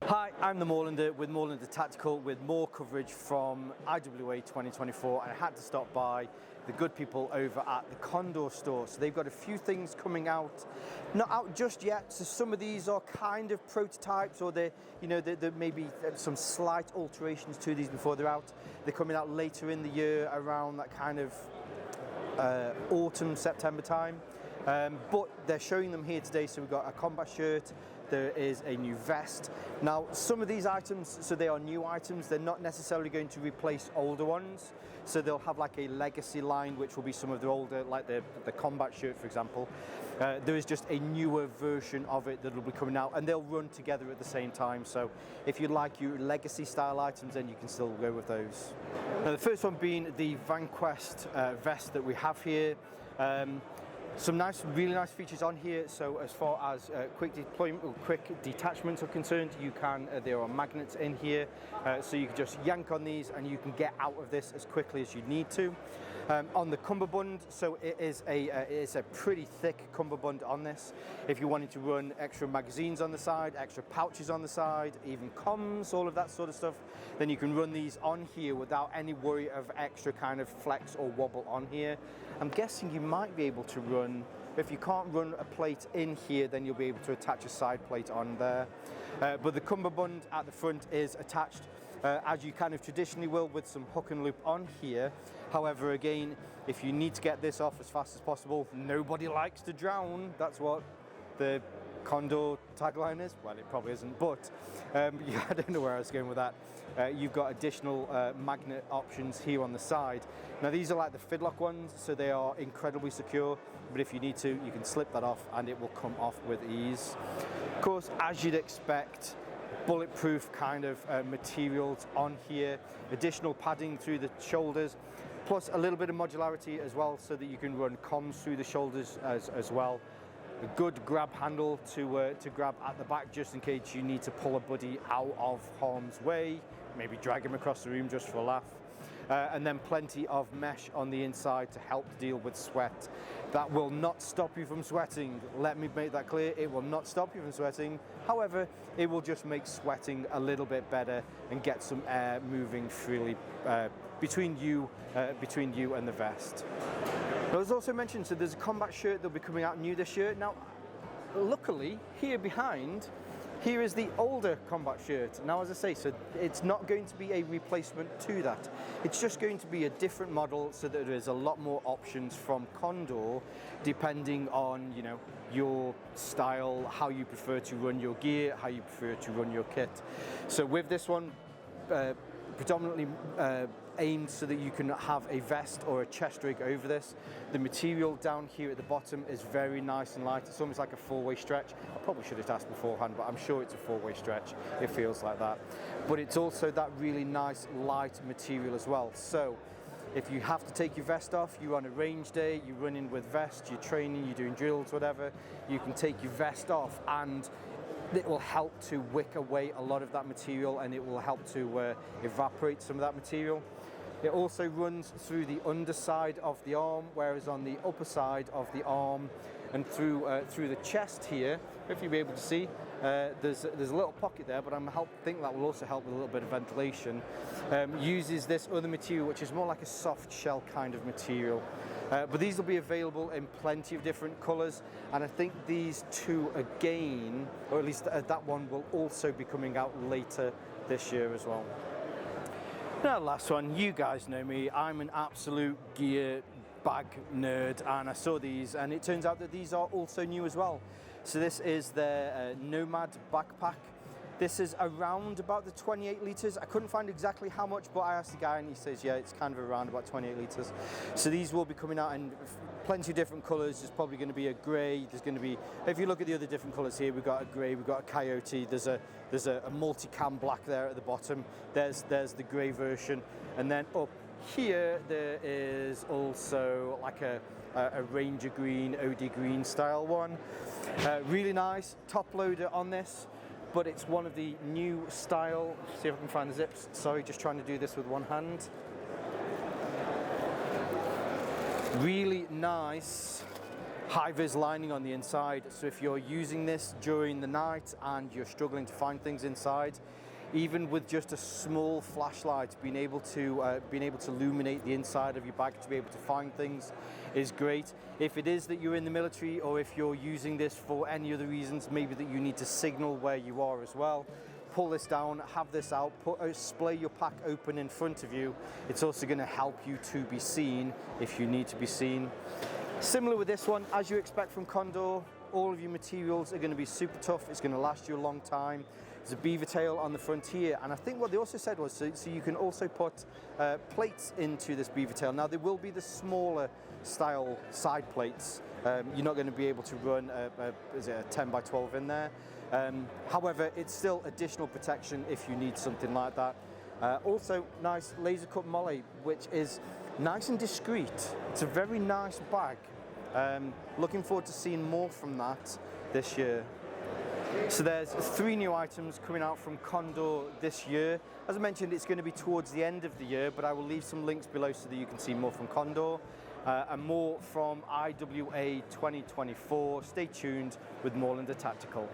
Hi, I'm the Moorlander with Moorlander Tactical with more coverage from IWA2024, and I had to stop by the good people over at the Condor store. So they've got a few things coming out, not out just yet. So some of these are kind of prototypes, or there may be some slight alterations to these before they're out. They're coming out later in the year, around that kind of autumn, September time. But they're showing them here today. So we've got a combat shirt. There is a new vest. Now, some of these items, so they are new items, they're not necessarily going to replace older ones. So they'll have like a legacy line, which will be some of the older, like the combat shirt, for example. There is just a newer version of it that will be coming out, and they'll run together at the same time. So if you like your legacy style items, then you can still go with those. Now, the first one being the Vanquest vest that we have here. Some really nice features on here. So as far as quick deployment or quick detachments are concerned, there are magnets in here, so you can just yank on these and you can get out of this as quickly as you need to. On the cummerbund, so it is a pretty thick cummerbund on this. If you wanted to run extra magazines on the side, extra pouches on the side, even comms, all of that sort of stuff, then you can run these on here without any worry of extra kind of flex or wobble on here. I'm guessing you might be able to run, if you can't run a plate in here, then you'll be able to attach a side plate on there. But the cummerbund at the front is attached as you kind of traditionally will, with some hook and loop on here. However, again, if you need to get this off as fast as possible, nobody likes to drown. That's what the Condor tagline is. Well, it probably isn't, but I don't know where I was going with that. You've got additional magnet options here on the side. Now, these are like the Fidlock ones, so they are incredibly secure, but if you need to, you can slip that off and it will come off with ease. Of course, as you'd expect, bulletproof kind of materials on here, additional padding through the shoulders, plus a little bit of modularity as well, so that you can run comms through the shoulders as well. A good grab handle to grab at the back, just in case you need to pull a buddy out of harm's way, maybe drag him across the room just for a laugh. And then plenty of mesh on the inside to help deal with sweat. That will not stop you from sweating. Let me make that clear. It will not stop you from sweating. However, it will just make sweating a little bit better and get some air moving freely between you and the vest. It was also mentioned, so there's a combat shirt that'll be coming out new this year. Now, luckily, here behind, here is the older combat shirt. Now, as I say, so it's not going to be a replacement to that. It's just going to be a different model, so that there's a lot more options from Condor, depending on, your style, how you prefer to run your gear, how you prefer to run your kit. So with this one, predominantly aimed so that you can have a vest or a chest rig over this. The material down here at the bottom is very nice and light. It's almost like a four-way stretch. I probably should have asked beforehand, but I'm sure it's a four-way stretch. It feels like that. But it's also that really nice light material as well. So if you have to take your vest off, you're on a range day, you're running with vest, you're training, you're doing drills, whatever, you can take your vest off, and it will help to wick away a lot of that material, and it will help to evaporate some of that material. It also runs through the underside of the arm, whereas on the upper side of the arm and through the chest here, if you'll be able to see, there's a little pocket there, but I think that will also help with a little bit of ventilation. Uses this other material, which is more like a soft shell kind of material. But these will be available in plenty of different colours, and I think these two again, or at least that one, will also be coming out later this year as well. Now, last one, you guys know me, I'm an absolute gear bag nerd, and I saw these, and it turns out that these are also new as well. So this is their Nomad backpack. This is around about the 28 litres. I couldn't find exactly how much, but I asked the guy and he says, yeah, it's kind of around about 28 litres. So these will be coming out in plenty of different colours. There's probably going to be a grey. There's going to be, if you look at the other different colours here, we've got a grey, we've got a coyote. There's a multicam black there at the bottom. There's the grey version. And then up here, there is also like a Ranger green, OD green style one. Really nice top loader on this. But it's one of the new style. See if I can find the zips. Sorry, just trying to do this with one hand. Really nice high-vis lining on the inside, so if you're using this during the night and you're struggling to find things inside, even with just a small flashlight, being able to illuminate the inside of your bag to be able to find things is great. If it is that you're in the military, or if you're using this for any other reasons, maybe that you need to signal where you are as well, pull this down, have this out, splay your pack open in front of you. It's also going to help you to be seen if you need to be seen. Similar with this one, as you expect from Condor, all of your materials are going to be super tough. It's going to last you a long time. There's a beaver tail on the front here, and I think what they also said was so you can also put plates into this beaver tail. Now there will be the smaller style side plates. You're not going to be able to run is it a 10 by 12 in there. However, it's still additional protection if you need something like that. Also, nice laser cut molle, which is nice and discreet. It's a very nice bag. Looking forward to seeing more from that this year. So there's 3 new items coming out from Condor this year. As I mentioned, it's going to be towards the end of the year, but I will leave some links below so that you can see more from Condor and more from IWA2024. Stay tuned with Moorlander Tactical.